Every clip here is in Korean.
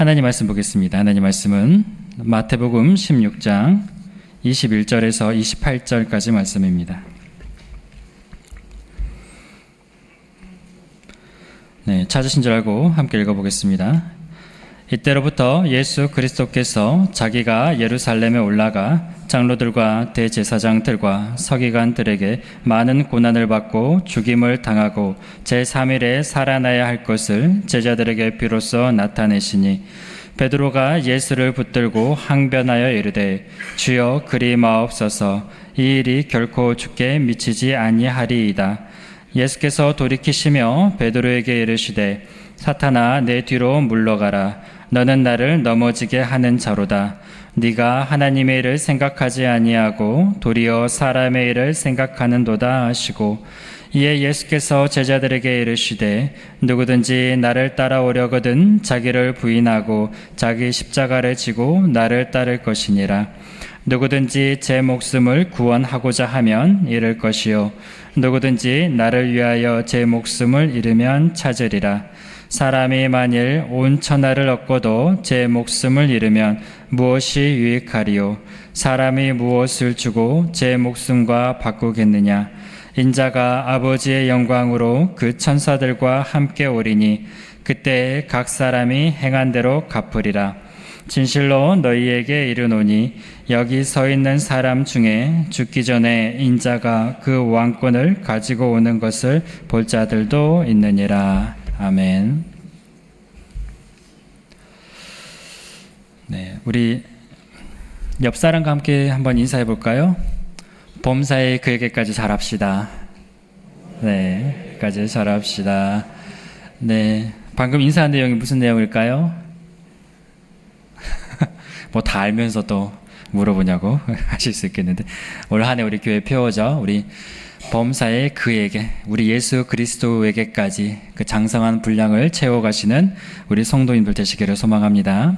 하나님 말씀 보겠습니다. 하나님 말씀은 마태복음 16장 21절에서 28절까지 말씀입니다. 찾으신 줄 알고 함께 읽어보겠습니다. 이때로부터 예수 그리스도께서 자기가 예루살렘에 올라가 장로들과 대제사장들과 서기관들에게 많은 고난을 받고 죽임을 당하고 제3일에 살아나야 할 것을 제자들에게 비로소 나타내시니 베드로가 예수를 붙들고 항변하여 이르되 주여 그리 마옵소서 이 일이 결코 주께 미치지 아니하리이다. 예수께서 돌이키시며 베드로에게 이르시되 사탄아 내 뒤로 물러가라. 너는 나를 넘어지게 하는 자로다. 네가 하나님의 일을 생각하지 아니하고 도리어 사람의 일을 생각하는도다 하시고 이에 예수께서 제자들에게 이르시되 누구든지 나를 따라오려거든 자기를 부인하고 자기 십자가를 지고 나를 따를 것이니라. 누구든지 제 목숨을 구원하고자 하면 잃을 것이요 누구든지 나를 위하여 제 목숨을 잃으면 찾으리라. 사람이 만일 온 천하를 얻고도 제 목숨을 잃으면 무엇이 유익하리요? 사람이 무엇을 주고 제 목숨과 바꾸겠느냐? 인자가 아버지의 영광으로 그 천사들과 함께 오리니 그때 각 사람이 행한 대로 갚으리라. 진실로 너희에게 이르노니 여기 서 있는 사람 중에 죽기 전에 인자가 그 왕권을 가지고 오는 것을 볼 자들도 있느니라. 아멘. 우리 옆 사람과 함께 한번 인사해 볼까요? 범사에 그에게까지 잘합시다. 까지 잘합시다. 방금 인사한 내용이 무슨 내용일까요? 뭐 다 알면서 또 물어보냐고 하실 수 있겠는데, 올 한 해 우리 교회 표어죠. 우리 범사에 그에게, 우리 예수 그리스도에게까지 그 장성한 분량을 채워가시는 우리 성도님들 되시기를 소망합니다.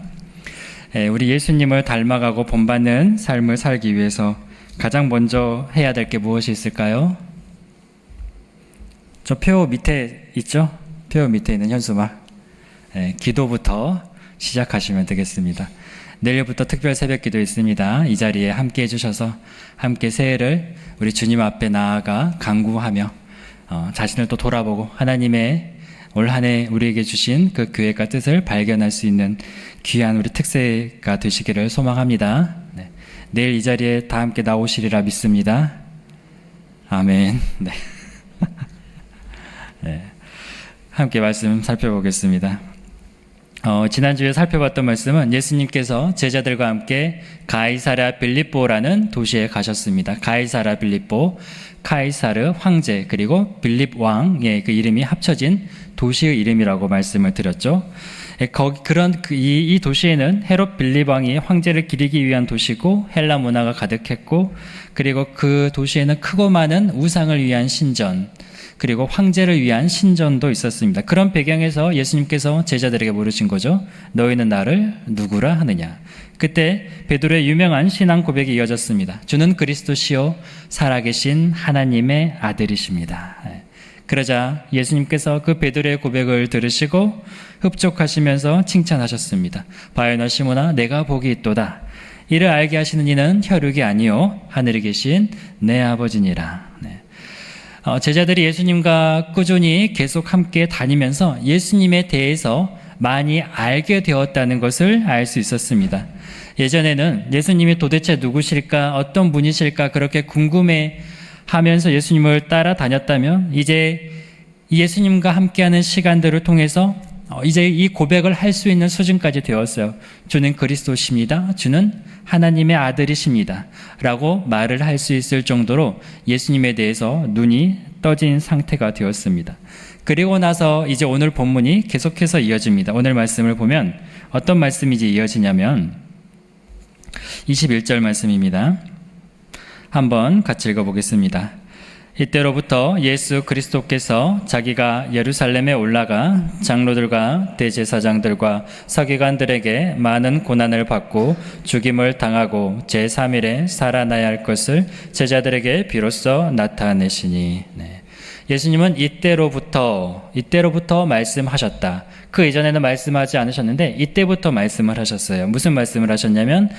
우리 예수님을 닮아가고 본받는 삶을 살기 위해서 가장 먼저 해야 될 게 무엇이 있을까요? 저 표 밑에 있죠? 표 밑에 있는 현수막. 기도부터 시작하시면 되겠습니다. 내일부터 특별 새벽기도 있습니다. 이 자리에 함께 해주셔서 함께 새해를 우리 주님 앞에 나아가 간구하며 자신을 또 돌아보고 하나님의 올 한 해 우리에게 주신 그 계획과 뜻을 발견할 수 있는 귀한 우리 특세가 되시기를 소망합니다. 내일 이 자리에 다 함께 나오시리라 믿습니다. 아멘. 함께 말씀 살펴보겠습니다. 지난주에 살펴봤던 말씀은 예수님께서 제자들과 함께 가이사랴 빌립보라는 도시에 가셨습니다. 가이사랴 빌립보, 카이사르 황제 그리고 빌립 왕의 그 이름이 합쳐진 도시의 이름이라고 말씀을 드렸죠. 이 도시에는 헤롯 빌립 왕이 황제를 기리기 위한 도시고 헬라 문화가 가득했고, 그리고 그 도시에는 크고 많은 우상을 위한 신전, 그리고 황제를 위한 신전도 있었습니다. 그런 배경에서 예수님께서 제자들에게 물으신 거죠. 너희는 나를 누구라 하느냐? 그때 베드로의 유명한 신앙 고백이 이어졌습니다. 주는 그리스도시요 살아계신 하나님의 아들이십니다. 그러자 예수님께서 그 베드로의 고백을 들으시고 흡족하시면서 칭찬하셨습니다. 바요나 시몬아 내가 복이 있도다. 이를 알게 하시는 이는 혈육이 아니요 하늘에 계신 내 아버지니라. 제자들이 예수님과 꾸준히 계속 함께 다니면서 예수님에 대해서 많이 알게 되었다는 것을 알 수 있었습니다. 예전에는 예수님이 도대체 누구실까, 어떤 분이실까 그렇게 궁금해하면서 예수님을 따라다녔다면, 이제 예수님과 함께하는 시간들을 통해서 이제 이 고백을 할 수 있는 수준까지 되었어요. 주는 그리스도십니다. 주는 하나님의 아들이십니다. 라고 말을 할 수 있을 정도로 예수님에 대해서 눈이 떠진 상태가 되었습니다. 그리고 나서 이제 오늘 본문이 계속해서 이어집니다. 오늘 말씀을 보면 어떤 말씀이 이어지냐면 21절 말씀입니다. 한번 같이 읽어보겠습니다. 이때로부터 예수 그리스도께서 자기가 예루살렘에 올라가 장로들과 대제사장들과 서기관들에게 많은 고난을 받고 죽임을 당하고 제3일에 살아나야 할 것을 제자들에게 비로소 나타내시니. 예수님은 이때로부터 말씀하셨다. 그 이전에는 말씀하지 않으셨는데 이때부터 말씀을 하셨어요. 무슨 말씀을 하셨냐면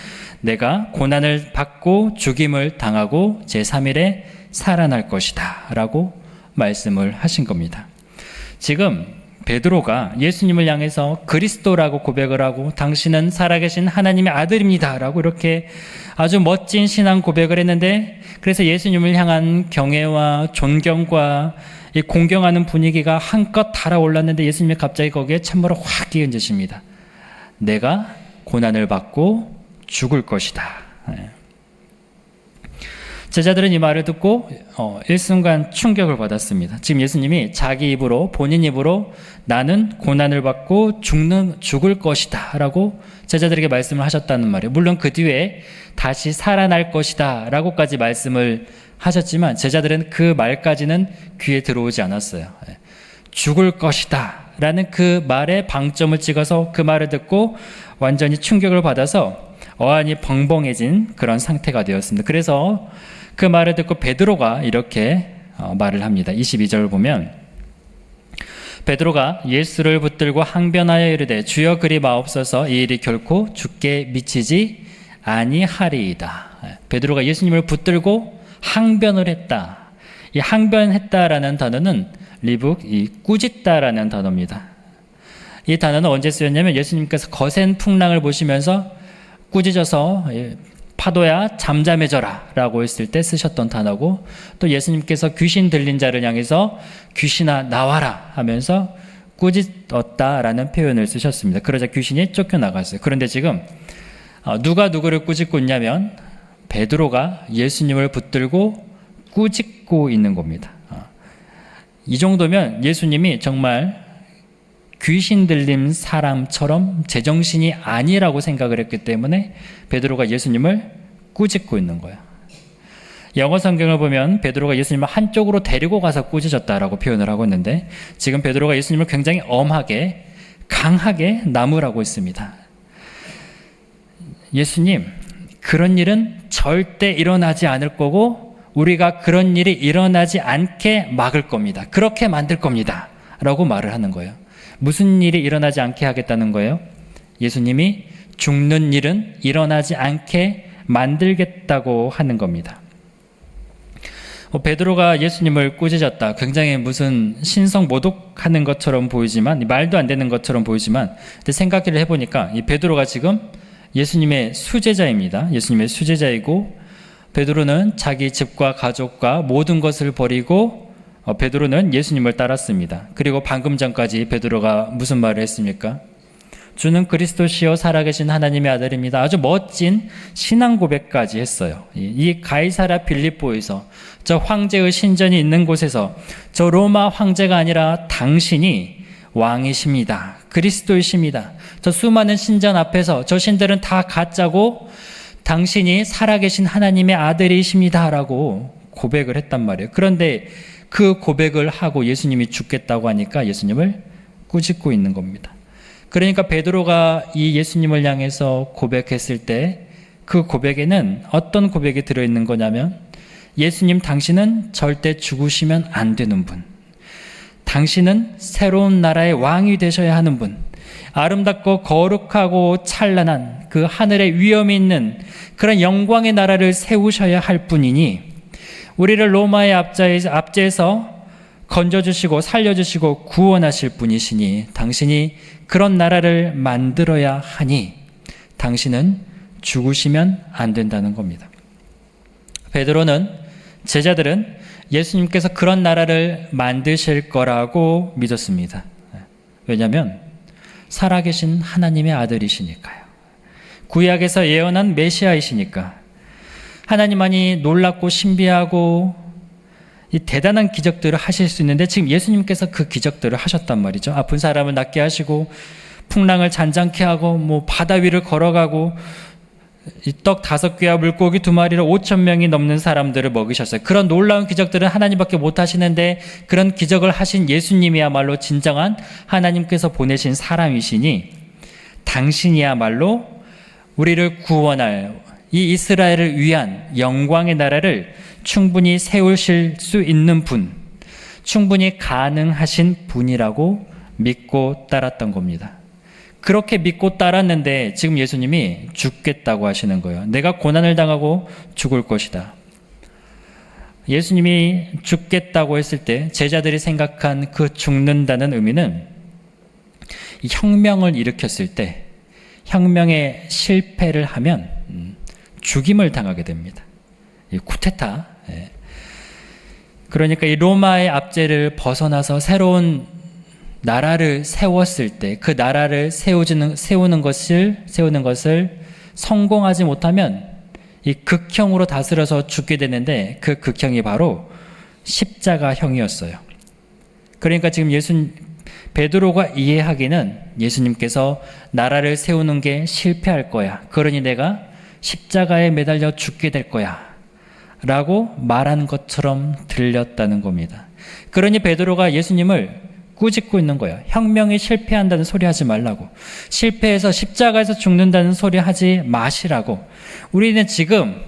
내가 고난을 받고 죽임을 당하고 제3일에 살아날 것이다 라고 말씀을 하신 겁니다. 지금 베드로가 예수님을 향해서 그리스도라고 고백을 하고 당신은 살아계신 하나님의 아들입니다 라고 이렇게 아주 멋진 신앙 고백을 했는데, 그래서 예수님을 향한 경애와 존경과 이 공경하는 분위기가 한껏 달아올랐는데 예수님이 갑자기 거기에 찬물을 확 끼얹으십니다. 내가 고난을 받고 죽을 것이다. 제자들은 이 말을 듣고 일순간 충격을 받았습니다. 지금 예수님이 자기 입으로, 본인 입으로 나는 고난을 받고 죽을 것이다 라고 제자들에게 말씀을 하셨다는 말이에요. 물론 그 뒤에 다시 살아날 것이다 라고까지 말씀을 하셨지만 제자들은 그 말까지는 귀에 들어오지 않았어요. 죽을 것이다 라는 그 말에 방점을 찍어서 그 말을 듣고 완전히 충격을 받아서 어안이 벙벙해진 그런 상태가 되었습니다. 그래서 그 말을 듣고 베드로가 이렇게 말을 합니다. 22절을 보면 베드로가 예수를 붙들고 항변하여 이르되 주여 그리 마옵소서, 이 일이 결코 죽게 미치지 아니하리이다. 베드로가 예수님을 붙들고 항변을 했다. 이 항변했다라는 단어는 리북 이 꾸짖다라는 단어입니다. 이 단어는 언제 쓰였냐면 예수님께서 거센 풍랑을 보시면서 꾸짖어서 파도야 잠잠해져라 라고 했을 때 쓰셨던 단어고, 또 예수님께서 귀신 들린 자를 향해서 귀신아 나와라 하면서 꾸짖었다라는 표현을 쓰셨습니다. 그러자 귀신이 쫓겨나갔어요. 그런데 지금 누가 누구를 꾸짖고 있냐면 베드로가 예수님을 붙들고 꾸짖고 있는 겁니다. 이 정도면 예수님이 정말 귀신 들린 사람처럼 제정신이 아니라고 생각을 했기 때문에 베드로가 예수님을 꾸짖고 있는 거예요. 영어 성경을 보면 베드로가 예수님을 한쪽으로 데리고 가서 꾸짖었다라고 표현을 하고 있는데, 지금 베드로가 예수님을 굉장히 엄하게 강하게 나무라고 있습니다. 예수님, 그런 일은 절대 일어나지 않을 거고 우리가 그런 일이 일어나지 않게 막을 겁니다. 그렇게 만들 겁니다 라고 말을 하는 거예요. 무슨 일이 일어나지 않게 하겠다는 거예요? 예수님이 죽는 일은 일어나지 않게 만들겠다고 하는 겁니다. 베드로가 예수님을 꾸짖었다. 굉장히 무슨 신성 모독하는 것처럼 보이지만, 말도 안 되는 것처럼 보이지만, 근데 생각을 해보니까 이 베드로가 지금 예수님의 수제자입니다. 예수님의 수제자이고, 베드로는 자기 집과 가족과 모든 것을 버리고 베드로는 예수님을 따랐습니다. 그리고 방금 전까지 베드로가 무슨 말을 했습니까? 주는 그리스도시요 살아계신 하나님의 아들입니다. 아주 멋진 신앙 고백까지 했어요. 이 가이사랴 빌립보에서, 저 황제의 신전이 있는 곳에서, 저 로마 황제가 아니라 당신이 왕이십니다. 그리스도이십니다. 저 수많은 신전 앞에서 저 신들은 다 가짜고 당신이 살아계신 하나님의 아들이십니다 라고 고백을 했단 말이에요. 그런데 그 고백을 하고 예수님이 죽겠다고 하니까 예수님을 꾸짖고 있는 겁니다. 그러니까 베드로가 이 예수님을 향해서 고백했을 때 그 고백에는 어떤 고백이 들어있는 거냐면, 예수님 당신은 절대 죽으시면 안 되는 분, 당신은 새로운 나라의 왕이 되셔야 하는 분, 아름답고 거룩하고 찬란한 그 하늘의 위엄이 있는 그런 영광의 나라를 세우셔야 할 분이니 우리를 로마의 압제에서 건져주시고 살려주시고 구원하실 분이시니 당신이 그런 나라를 만들어야 하니 당신은 죽으시면 안 된다는 겁니다. 베드로는, 제자들은 예수님께서 그런 나라를 만드실 거라고 믿었습니다. 왜냐하면 살아계신 하나님의 아들이시니까요. 구약에서 예언한 메시아이시니까. 하나님만이 놀랍고 신비하고 이 대단한 기적들을 하실 수 있는데 지금 예수님께서 그 기적들을 하셨단 말이죠. 아픈 사람을 낫게 하시고 풍랑을 잔잔케 하고 바다 위를 걸어가고 이 떡 5개와 물고기 2마리로 5,000명이 넘는 사람들을 먹이셨어요. 그런 놀라운 기적들은 하나님밖에 못 하시는데 그런 기적을 하신 예수님이야말로 진정한 하나님께서 보내신 사람이시니 당신이야말로 우리를 구원할 이 이스라엘을 위한 영광의 나라를 충분히 세우실 수 있는 분, 충분히 가능하신 분이라고 믿고 따랐던 겁니다. 그렇게 믿고 따랐는데 지금 예수님이 죽겠다고 하시는 거예요. 내가 고난을 당하고 죽을 것이다. 예수님이 죽겠다고 했을 때 제자들이 생각한 그 죽는다는 의미는 혁명을 일으켰을 때 혁명에 실패를 하면 죽임을 당하게 됩니다. 쿠데타. 그러니까 이 로마의 압제를 벗어나서 새로운 나라를 세웠을 때 그 나라를 세우는 것을 성공하지 못하면 이 극형으로 다스려서 죽게 되는데 그 극형이 바로 십자가형이었어요. 그러니까 지금 베드로가 이해하기는 예수님께서 나라를 세우는 게 실패할 거야. 그러니 내가 십자가에 매달려 죽게 될 거야. 라고 말한 것처럼 들렸다는 겁니다. 그러니 베드로가 예수님을 꾸짖고 있는 거예요. 혁명이 실패한다는 소리 하지 말라고. 실패해서 십자가에서 죽는다는 소리 하지 마시라고. 우리는 지금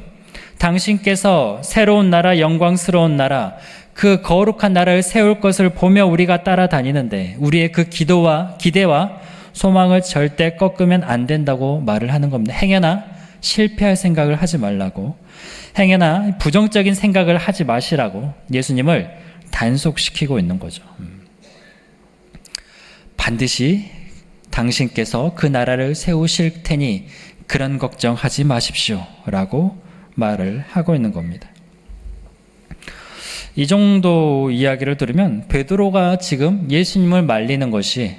당신께서 새로운 나라, 영광스러운 나라, 그 거룩한 나라를 세울 것을 보며 우리가 따라다니는데 우리의 그 기대와 소망을 절대 꺾으면 안 된다고 말을 하는 겁니다. 행여나 실패할 생각을 하지 말라고. 행여나 부정적인 생각을 하지 마시라고 예수님을 단속시키고 있는 거죠. 반드시 당신께서 그 나라를 세우실 테니 그런 걱정하지 마십시오 라고 말을 하고 있는 겁니다. 이 정도 이야기를 들으면 베드로가 지금 예수님을 말리는 것이,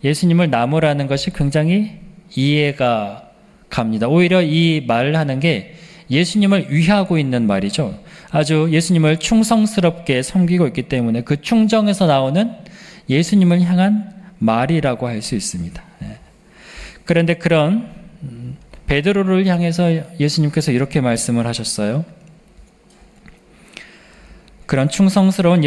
예수님을 나무라는 것이 굉장히 이해가 갑니다. 오히려 이 말을 하는 게 예수님을 위하고 있는 말이죠. 아주 예수님을 충성스럽게 섬기고 있기 때문에 그 충정에서 나오는 예수님을 향한 말이라고 할 수 있습니다. 그런데 그런 베드로를 향해서 예수님께서 이렇게 말씀을 하셨어요. 그런 충성스러운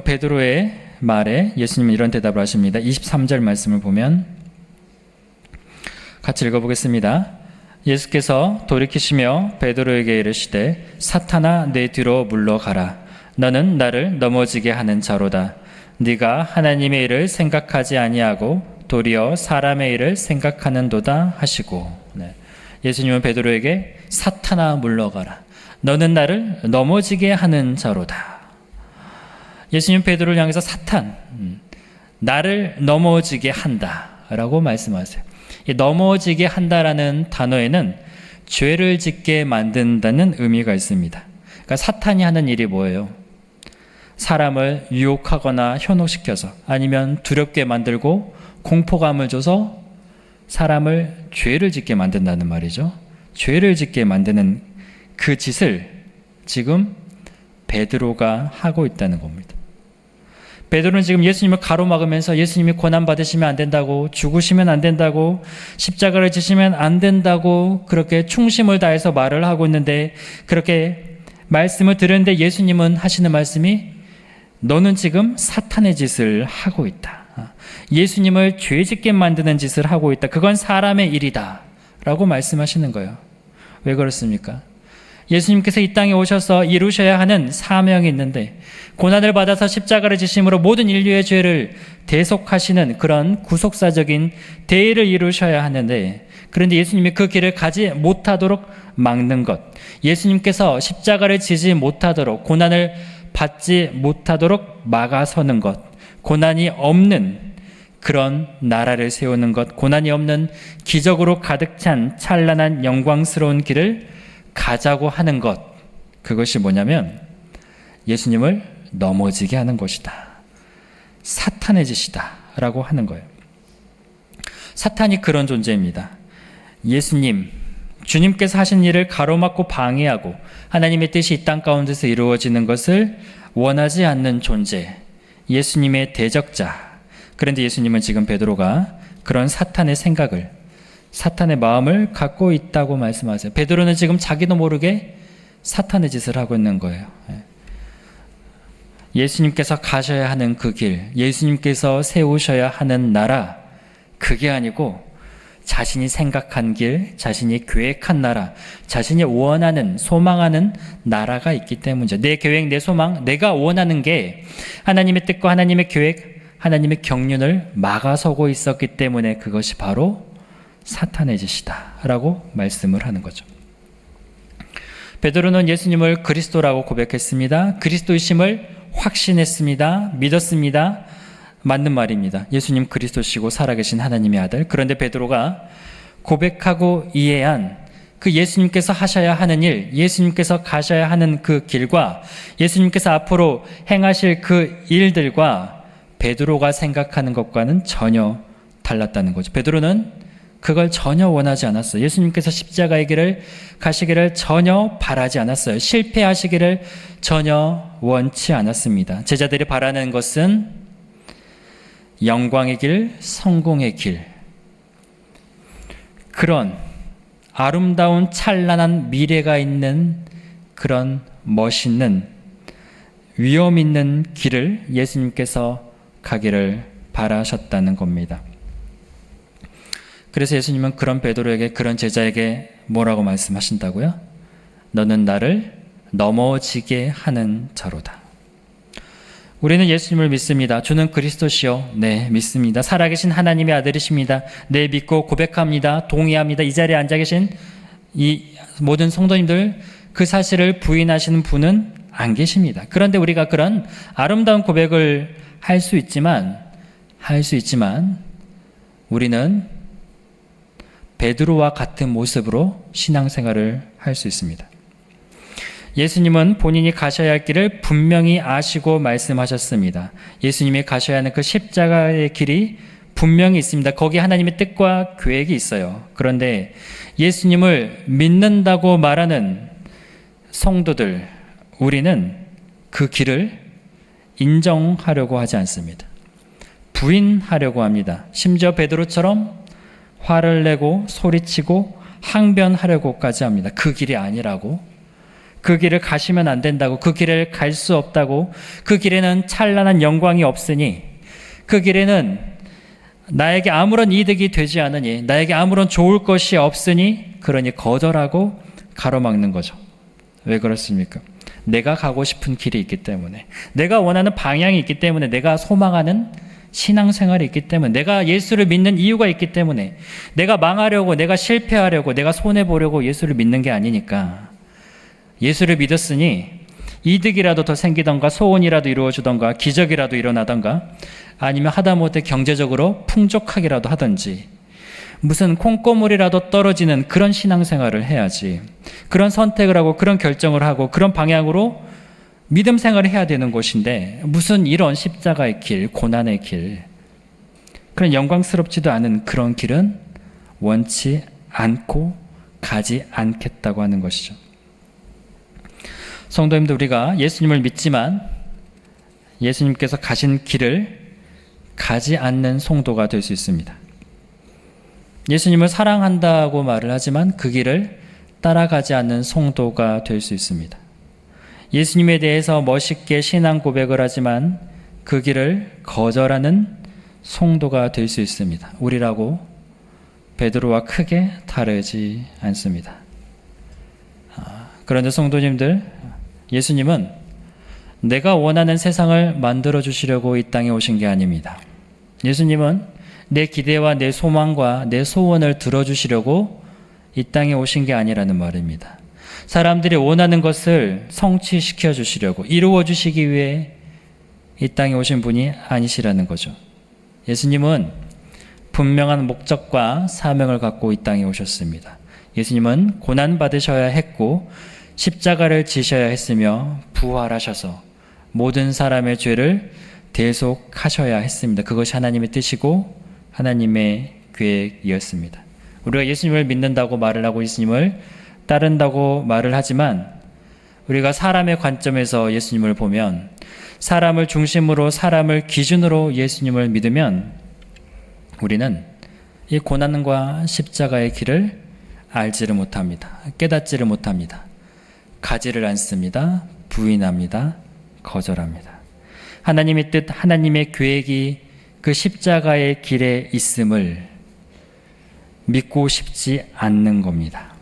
베드로의 말에 예수님은 이런 대답을 하십니다. 23절 말씀을 보면 같이 읽어보겠습니다. 예수께서 돌이키시며 베드로에게 이르시되 사탄아 내 뒤로 물러가라. 너는 나를 넘어지게 하는 자로다. 네가 하나님의 일을 생각하지 아니하고 도리어 사람의 일을 생각하는도다 하시고. 예수님은 베드로에게 사탄아 물러가라. 너는 나를 넘어지게 하는 자로다. 예수님은 베드로를 향해서 사탄, 나를 넘어지게 한다라고 말씀하세요. 이 넘어지게 한다라는 단어에는 죄를 짓게 만든다는 의미가 있습니다. 그러니까 사탄이 하는 일이 뭐예요? 사람을 유혹하거나 현혹시켜서 아니면 두렵게 만들고 공포감을 줘서 사람을 죄를 짓게 만든다는 말이죠. 죄를 짓게 만드는 그 짓을 지금 베드로가 하고 있다는 겁니다. 베드로는 지금 예수님을 가로막으면서 예수님이 고난받으시면 안 된다고, 죽으시면 안 된다고, 십자가를 지시면 안 된다고 그렇게 충심을 다해서 말을 하고 있는데, 그렇게 말씀을 들었는데 예수님은 하시는 말씀이 너는 지금 사탄의 짓을 하고 있다. 예수님을 죄짓게 만드는 짓을 하고 있다. 그건 사람의 일이다 라고 말씀하시는 거예요. 왜 그렇습니까? 예수님께서 이 땅에 오셔서 이루셔야 하는 사명이 있는데 고난을 받아서 십자가를 지심으로 모든 인류의 죄를 대속하시는 그런 구속사적인 대의를 이루셔야 하는데, 그런데 예수님이 그 길을 가지 못하도록 막는 것, 예수님께서 십자가를 지지 못하도록, 고난을 받지 못하도록 막아서는 것, 고난이 없는 그런 나라를 세우는 것, 고난이 없는 기적으로 가득 찬 찬란한 영광스러운 길을 가자고 하는 것, 그것이 뭐냐면 예수님을 넘어지게 하는 것이다. 사탄의 짓이다 라고 하는 거예요. 사탄이 그런 존재입니다. 예수님, 주님께서 하신 일을 가로막고 방해하고 하나님의 뜻이 이 땅 가운데서 이루어지는 것을 원하지 않는 존재, 예수님의 대적자. 그런데 예수님은 지금 베드로가 그런 사탄의 생각을, 사탄의 마음을 갖고 있다고 말씀하세요. 베드로는 지금 자기도 모르게 사탄의 짓을 하고 있는 거예요. 예수님께서 가셔야 하는 그 길, 예수님께서 세우셔야 하는 나라, 그게 아니고 자신이 생각한 길, 자신이 계획한 나라, 자신이 원하는, 소망하는 나라가 있기 때문이죠. 내 계획, 내 소망, 내가 원하는 게 하나님의 뜻과 하나님의 계획, 하나님의 경륜을 막아서고 있었기 때문에 그것이 바로 사탄의 짓이다라고 말씀을 하는 거죠. 베드로는 예수님을 그리스도라고 고백했습니다. 그리스도이심을 확신했습니다. 믿었습니다. 맞는 말입니다. 예수님 그리스도시고 살아계신 하나님의 아들. 그런데 베드로가 고백하고 이해한 그 예수님께서 하셔야 하는 일, 예수님께서 가셔야 하는 그 길과 예수님께서 앞으로 행하실 그 일들과 베드로가 생각하는 것과는 전혀 달랐다는 거죠. 베드로는 그걸 전혀 원하지 않았어요. 예수님께서 십자가의 길을 가시기를 전혀 바라지 않았어요. 실패하시기를 전혀 원치 않았습니다. 제자들이 바라는 것은 영광의 길, 성공의 길, 그런 아름다운 찬란한 미래가 있는 그런 멋있는 위험 있는 길을 예수님께서 가기를 바라셨다는 겁니다. 그래서 예수님은 그런 베드로에게, 그런 제자에게 뭐라고 말씀하신다고요? 너는 나를 넘어지게 하는 자로다. 우리는 예수님을 믿습니다. 주는 그리스도시요. 네, 믿습니다. 살아계신 하나님의 아들이십니다. 네, 믿고 고백합니다. 동의합니다. 이 자리에 앉아 계신 이 모든 성도님들, 그 사실을 부인하시는 분은 안 계십니다. 그런데 우리가 그런 아름다운 고백을 할 수 있지만 우리는 베드로와 같은 모습으로 신앙생활을 할 수 있습니다. 예수님은 본인이 가셔야 할 길을 분명히 아시고 말씀하셨습니다. 예수님이 가셔야 하는 그 십자가의 길이 분명히 있습니다. 거기에 하나님의 뜻과 계획이 있어요. 그런데 예수님을 믿는다고 말하는 성도들, 우리는 그 길을 인정하려고 하지 않습니다. 부인하려고 합니다. 심지어 베드로처럼 화를 내고 소리치고 항변하려고까지 합니다. 그 길이 아니라고, 그 길을 가시면 안 된다고, 그 길을 갈 수 없다고, 그 길에는 찬란한 영광이 없으니, 그 길에는 나에게 아무런 이득이 되지 않으니, 나에게 아무런 좋을 것이 없으니, 그러니 거절하고 가로막는 거죠. 왜 그렇습니까? 내가 가고 싶은 길이 있기 때문에, 내가 원하는 방향이 있기 때문에, 내가 소망하는 신앙생활이 있기 때문에, 내가 예수를 믿는 이유가 있기 때문에, 내가 망하려고, 내가 실패하려고, 내가 손해보려고 예수를 믿는 게 아니니까, 예수를 믿었으니 이득이라도 더 생기던가, 소원이라도 이루어지던가, 기적이라도 일어나던가, 아니면 하다못해 경제적으로 풍족하기라도 하든지, 무슨 콩고물이라도 떨어지는 그런 신앙생활을 해야지, 그런 선택을 하고 그런 결정을 하고 그런 방향으로 믿음 생활을 해야 되는 곳인데, 무슨 이런 십자가의 길, 고난의 길, 그런 영광스럽지도 않은 그런 길은 원치 않고 가지 않겠다고 하는 것이죠. 성도님들, 우리가 예수님을 믿지만 예수님께서 가신 길을 가지 않는 성도가 될 수 있습니다. 예수님을 사랑한다고 말을 하지만 그 길을 따라가지 않는 성도가 될 수 있습니다. 예수님에 대해서 멋있게 신앙 고백을 하지만 그 길을 거절하는 성도가 될 수 있습니다. 우리라고 베드로와 크게 다르지 않습니다. 그런데 성도님들, 예수님은 내가 원하는 세상을 만들어 주시려고 이 땅에 오신 게 아닙니다. 예수님은 내 기대와 내 소망과 내 소원을 들어주시려고 이 땅에 오신 게 아니라는 말입니다. 사람들이 원하는 것을 성취시켜 주시려고, 이루어 주시기 위해 이 땅에 오신 분이 아니시라는 거죠. 예수님은 분명한 목적과 사명을 갖고 이 땅에 오셨습니다. 예수님은 고난받으셔야 했고 십자가를 지셔야 했으며 부활하셔서 모든 사람의 죄를 대속하셔야 했습니다. 그것이 하나님의 뜻이고 하나님의 계획이었습니다. 우리가 예수님을 믿는다고 말을 하고 예수님을 따른다고 말을 하지만, 우리가 사람의 관점에서 예수님을 보면, 사람을 중심으로, 사람을 기준으로 예수님을 믿으면 우리는 이 고난과 십자가의 길을 알지를 못합니다. 깨닫지를 못합니다. 가지를 않습니다. 부인합니다. 거절합니다. 하나님의 뜻, 하나님의 계획이 그 십자가의 길에 있음을 믿고 싶지 않는 겁니다.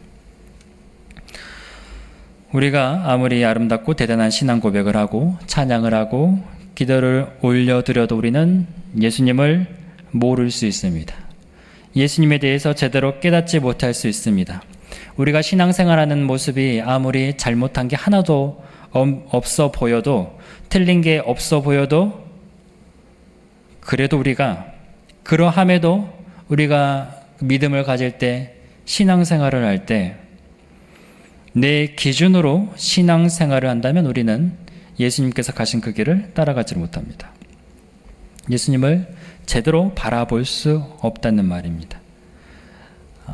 우리가 아무리 아름답고 대단한 신앙 고백을 하고 찬양을 하고 기도를 올려드려도 우리는 예수님을 모를 수 있습니다. 예수님에 대해서 제대로 깨닫지 못할 수 있습니다. 우리가 신앙생활하는 모습이 아무리 잘못한 게 하나도 없어 보여도, 틀린 게 없어 보여도, 그래도 우리가, 그러함에도 우리가 믿음을 가질 때, 신앙생활을 할 때, 내 기준으로 신앙생활을 한다면 우리는 예수님께서 가신 그 길을 따라가지 못합니다. 예수님을 제대로 바라볼 수 없다는 말입니다.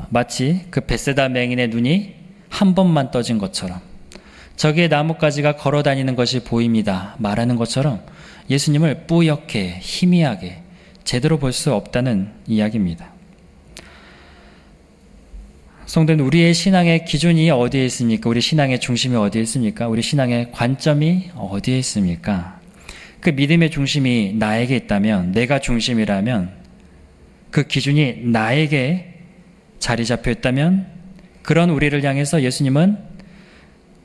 마치 그 벳세다 맹인의 눈이 한 번만 떠진 것처럼, 저기에 나뭇가지가 걸어다니는 것이 보입니다 말하는 것처럼 예수님을 뿌옇게 희미하게 제대로 볼 수 없다는 이야기입니다. 성도는 우리의 신앙의 기준이 어디에 있습니까? 우리 신앙의 중심이 어디에 있습니까? 우리 신앙의 관점이 어디에 있습니까? 그 믿음의 중심이 나에게 있다면, 내가 중심이라면, 그 기준이 나에게 자리 잡혀 있다면, 그런 우리를 향해서 예수님은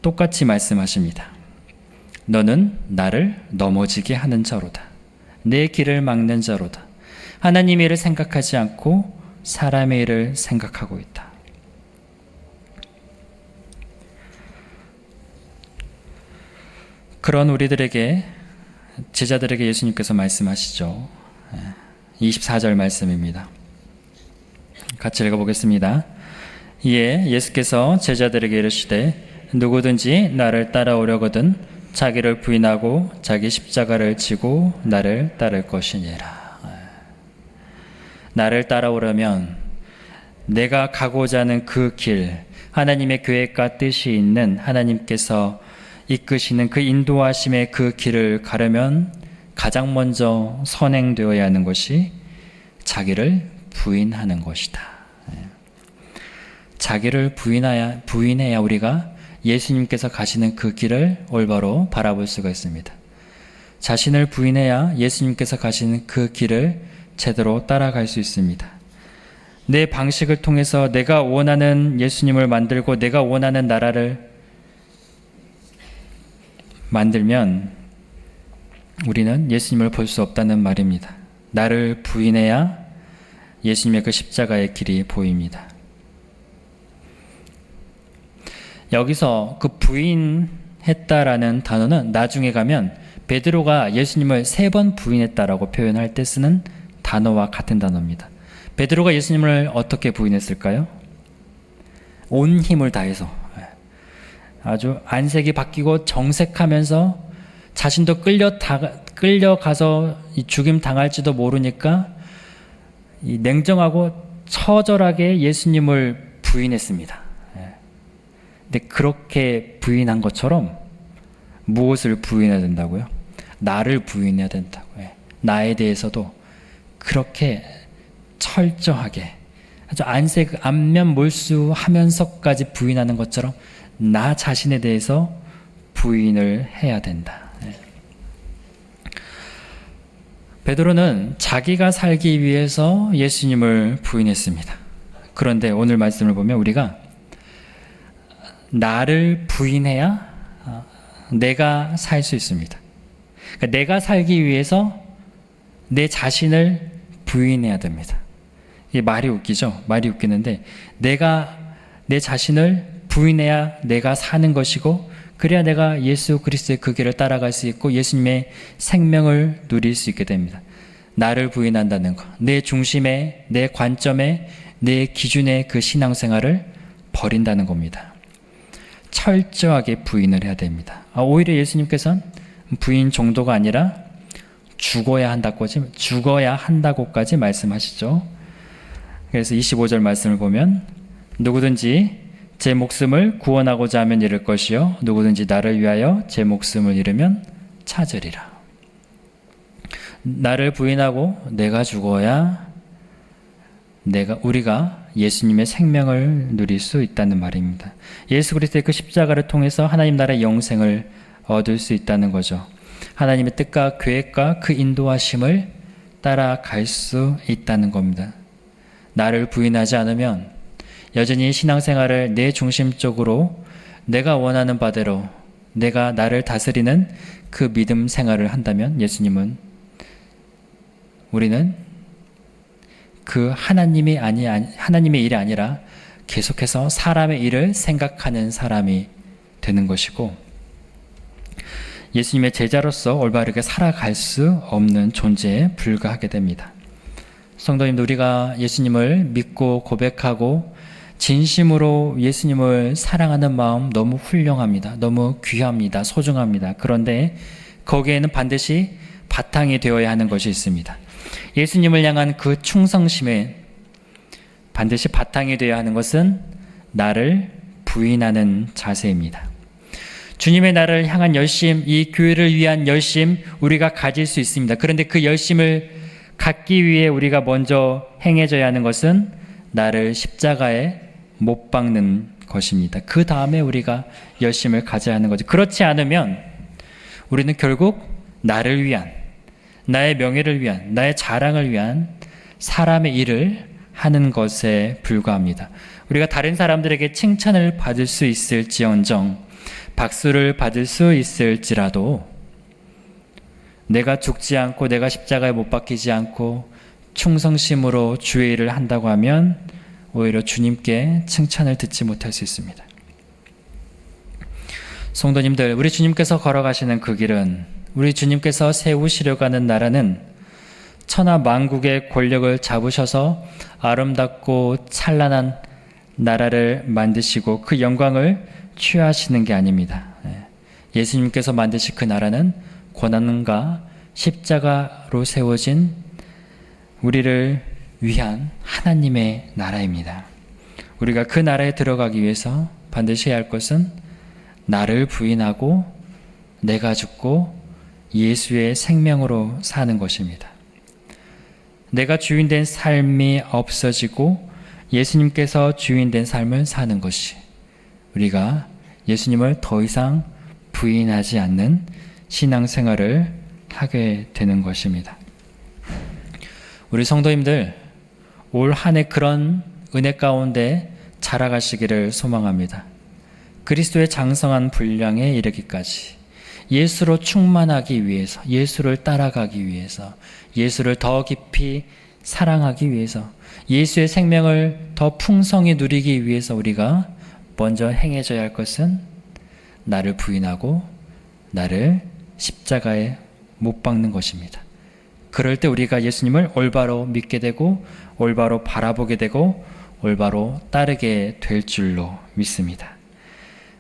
똑같이 말씀하십니다. 너는 나를 넘어지게 하는 자로다. 내 길을 막는 자로다. 하나님의 일을 생각하지 않고 사람의 일을 생각하고 있다. 그런 우리들에게, 제자들에게 예수님께서 말씀하시죠. 24절 말씀입니다. 같이 읽어보겠습니다. 이에 예수께서 제자들에게 이르시되 누구든지 나를 따라오려거든 자기를 부인하고 자기 십자가를 지고 나를 따를 것이니라. 나를 따라오려면 내가 가고자 하는 그 길, 하나님의 계획과 뜻이 있는 하나님께서 이끄시는 그 인도하심의 그 길을 가려면 가장 먼저 선행되어야 하는 것이 자기를 부인하는 것이다. 자기를 부인해야 우리가 예수님께서 가시는 그 길을 올바로 바라볼 수가 있습니다. 자신을 부인해야 예수님께서 가시는 그 길을 제대로 따라갈 수 있습니다. 내 방식을 통해서 내가 원하는 예수님을 만들고 내가 원하는 나라를 만들면 우리는 예수님을 볼 수 없다는 말입니다. 나를 부인해야 예수님의 그 십자가의 길이 보입니다. 여기서 그 부인했다라는 단어는 나중에 가면 베드로가 예수님을 3번 부인했다라고 표현할 때 쓰는 단어와 같은 단어입니다. 베드로가 예수님을 어떻게 부인했을까요? 온 힘을 다해서, 아주 안색이 바뀌고 정색하면서 자신도 끌려가서 죽임 당할지도 모르니까 이 냉정하고 처절하게 예수님을 부인했습니다. 근데 그렇게 부인한 것처럼 무엇을 부인해야 된다고요? 나를 부인해야 된다고요. 나에 대해서도 그렇게 철저하게 아주 안면 몰수하면서까지 부인하는 것처럼 나 자신에 대해서 부인을 해야 된다. 베드로는 자기가 살기 위해서 예수님을 부인했습니다. 그런데 오늘 말씀을 보면 우리가 나를 부인해야 내가 살 수 있습니다. 그러니까 내가 살기 위해서 내 자신을 부인해야 됩니다. 이게 말이 웃기죠? 말이 웃기는데 내가 내 자신을 부인해야 내가 사는 것이고 그래야 내가 예수 그리스도의 그 길을 따라갈 수 있고 예수님의 생명을 누릴 수 있게 됩니다. 나를 부인한다는 것, 내 중심에, 내 관점에, 내 기준의 그 신앙생활을 버린다는 겁니다. 철저하게 부인을 해야 됩니다. 오히려 예수님께서는 부인 정도가 아니라 죽어야 한다고까지 말씀하시죠. 그래서 25절 말씀을 보면 누구든지 제 목숨을 구원하고자 하면 잃을 것이요 누구든지 나를 위하여 제 목숨을 잃으면 찾으리라. 나를 부인하고 내가 죽어야 우리가 예수님의 생명을 누릴 수 있다는 말입니다. 예수 그리스도의 그 십자가를 통해서 하나님 나라의 영생을 얻을 수 있다는 거죠. 하나님의 뜻과 계획과 그 인도하심을 따라갈 수 있다는 겁니다. 나를 부인하지 않으면, 여전히 신앙생활을 내 중심적으로 내가 원하는 바대로 내가 나를 다스리는 그 믿음 생활을 한다면, 우리는 그 하나님의 일이 아니라 계속해서 사람의 일을 생각하는 사람이 되는 것이고, 예수님의 제자로서 올바르게 살아갈 수 없는 존재에 불과하게 됩니다. 성도님들, 우리가 예수님을 믿고 고백하고 진심으로 예수님을 사랑하는 마음 너무 훌륭합니다. 너무 귀합니다. 소중합니다. 그런데 거기에는 반드시 바탕이 되어야 하는 것이 있습니다. 예수님을 향한 그 충성심에 반드시 바탕이 되어야 하는 것은 나를 부인하는 자세입니다. 주님의 나라를 향한 열심, 이 교회를 위한 열심 우리가 가질 수 있습니다. 그런데 그 열심을 갖기 위해 우리가 먼저 행해져야 하는 것은 나를 십자가에 못 박는 것입니다. 그 다음에 우리가 열심을 가져야 하는 거죠. 그렇지 않으면 우리는 결국 나를 위한, 나의 명예를 위한, 나의 자랑을 위한 사람의 일을 하는 것에 불과합니다. 우리가 다른 사람들에게 칭찬을 받을 수 있을지언정, 박수를 받을 수 있을지라도 내가 죽지 않고 내가 십자가에 못 박히지 않고 충성심으로 주의 일을 한다고 하면 오히려 주님께 칭찬을 듣지 못할 수 있습니다. 성도님들, 우리 주님께서 걸어가시는 그 길은, 우리 주님께서 세우시려고 하는 나라는 천하 만국의 권력을 잡으셔서 아름답고 찬란한 나라를 만드시고 그 영광을 취하시는 게 아닙니다. 예수님께서 만드신 그 나라는 고난과 십자가로 세워진 우리를 위한 하나님의 나라입니다. 우리가 그 나라에 들어가기 위해서 반드시 해야 할 것은 나를 부인하고 내가 죽고 예수의 생명으로 사는 것입니다. 내가 주인된 삶이 없어지고 예수님께서 주인된 삶을 사는 것이, 우리가 예수님을 더 이상 부인하지 않는 신앙생활을 하게 되는 것입니다. 우리 성도님들, 올 한 해 그런 은혜 가운데 자라가시기를 소망합니다. 그리스도의 장성한 분량에 이르기까지 예수로 충만하기 위해서, 예수를 따라가기 위해서, 예수를 더 깊이 사랑하기 위해서, 예수의 생명을 더 풍성히 누리기 위해서 우리가 먼저 행해져야 할 것은 나를 부인하고 나를 십자가에 못 박는 것입니다. 그럴 때 우리가 예수님을 올바로 믿게 되고 올바로 바라보게 되고 올바로 따르게 될 줄로 믿습니다.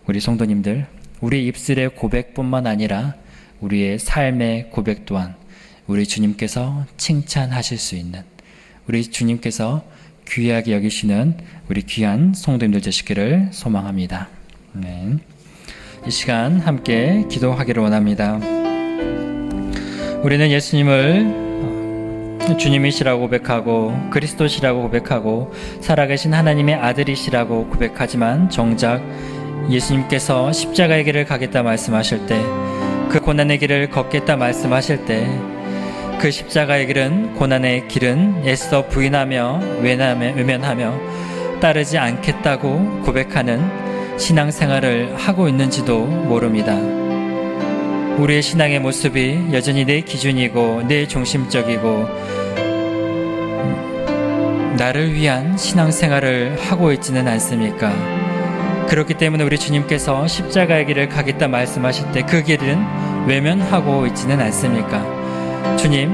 우리 성도님들, 우리 입술의 고백뿐만 아니라 우리의 삶의 고백 또한 우리 주님께서 칭찬하실 수 있는, 우리 주님께서 귀하게 여기시는 우리 귀한 성도님들 되시기를 소망합니다. 아멘. 이 시간 함께 기도하기를 원합니다. 우리는 예수님을 주님이시라고 고백하고 그리스도시라고 고백하고 살아계신 하나님의 아들이시라고 고백하지만 정작 예수님께서 십자가의 길을 가겠다 말씀하실 때, 그 고난의 길을 걷겠다 말씀하실 때, 그 십자가의 길은, 고난의 길은 애써 부인하며 외면하며 따르지 않겠다고 고백하는 신앙생활을 하고 있는지도 모릅니다. 우리의 신앙의 모습이 여전히 내 기준이고 내 중심적이고 나를 위한 신앙생활을 하고 있지는 않습니까? 그렇기 때문에 우리 주님께서 십자가의 길을 가겠다 말씀하실 때 그 길은 외면하고 있지는 않습니까? 주님,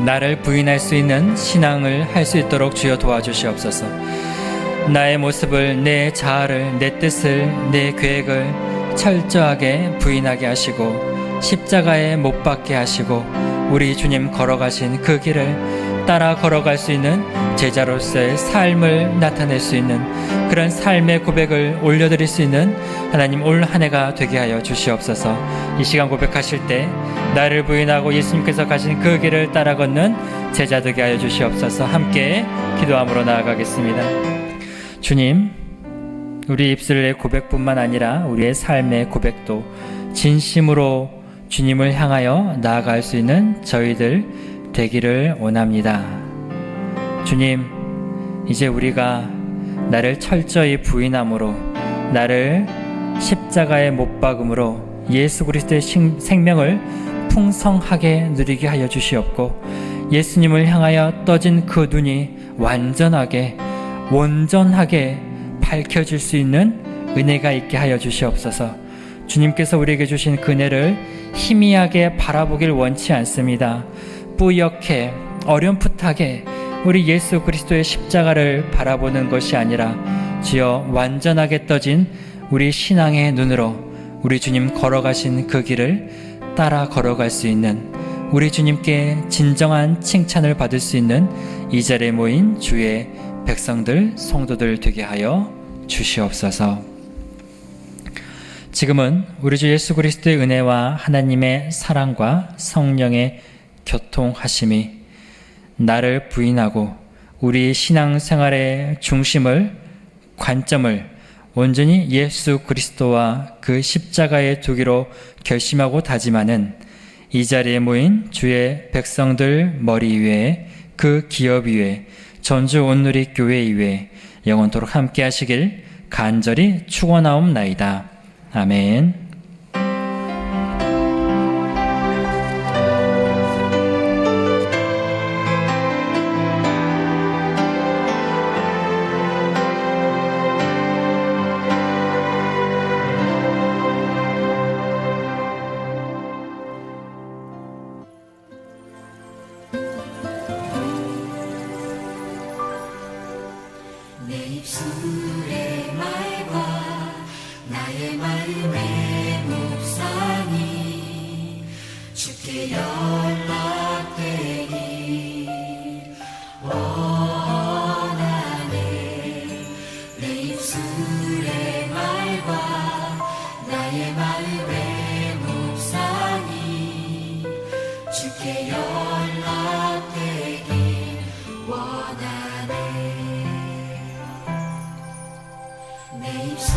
나를 부인할 수 있는 신앙을 할 수 있도록 주여 도와주시옵소서. 나의 모습을, 내 자아를, 내 뜻을, 내 계획을 철저하게 부인하게 하시고 십자가에 못 박게 하시고 우리 주님 걸어가신 그 길을 따라 걸어갈 수 있는 제자로서의 삶을 나타낼 수 있는 그런 삶의 고백을 올려드릴 수 있는 하나님 올 한 해가 되게 하여 주시옵소서. 이 시간 고백하실 때 나를 부인하고 예수님께서 가신 그 길을 따라 걷는 제자 되게 하여 주시옵소서. 함께 기도함으로 나아가겠습니다. 주님, 우리 입술의 고백뿐만 아니라 우리의 삶의 고백도 진심으로 주님을 향하여 나아갈 수 있는 저희들 되기를 원합니다. 주님, 이제 우리가 나를 철저히 부인함으로, 나를 십자가에 못 박음으로 예수 그리스도의 생명을 풍성하게 누리게 하여 주시옵고, 예수님을 향하여 떠진 그 눈이 완전하게 온전하게 밝혀질 수 있는 은혜가 있게 하여 주시옵소서. 주님께서 우리에게 주신 그 은혜를 희미하게 바라보길 원치 않습니다. 뿌옇게 어렴풋하게 우리 예수 그리스도의 십자가를 바라보는 것이 아니라 주여 완전하게 떠진 우리 신앙의 눈으로 우리 주님 걸어가신 그 길을 따라 걸어갈 수 있는, 우리 주님께 진정한 칭찬을 받을 수 있는 이 자리에 모인 주의 백성들, 성도들 되게 하여 주시옵소서. 지금은 우리 주 예수 그리스도의 은혜와 하나님의 사랑과 성령의 교통하심이 나를 부인하고 우리 신앙생활의 중심을, 관점을 온전히 예수 그리스도와 그 십자가에 두기로 결심하고 다짐하는 이 자리에 모인 주의 백성들 머리 위에, 그 기업 위에, 전주 온누리 교회 위에 영원토록 함께 하시길 간절히 축원하옵나이다. 아멘. 내 입술의 말과 나의 마음의 묵상이 주께 연락되길 원하네. 내 입술의 말과 나의 마음의 묵상이 주께 연락되길 원하네. 내 입술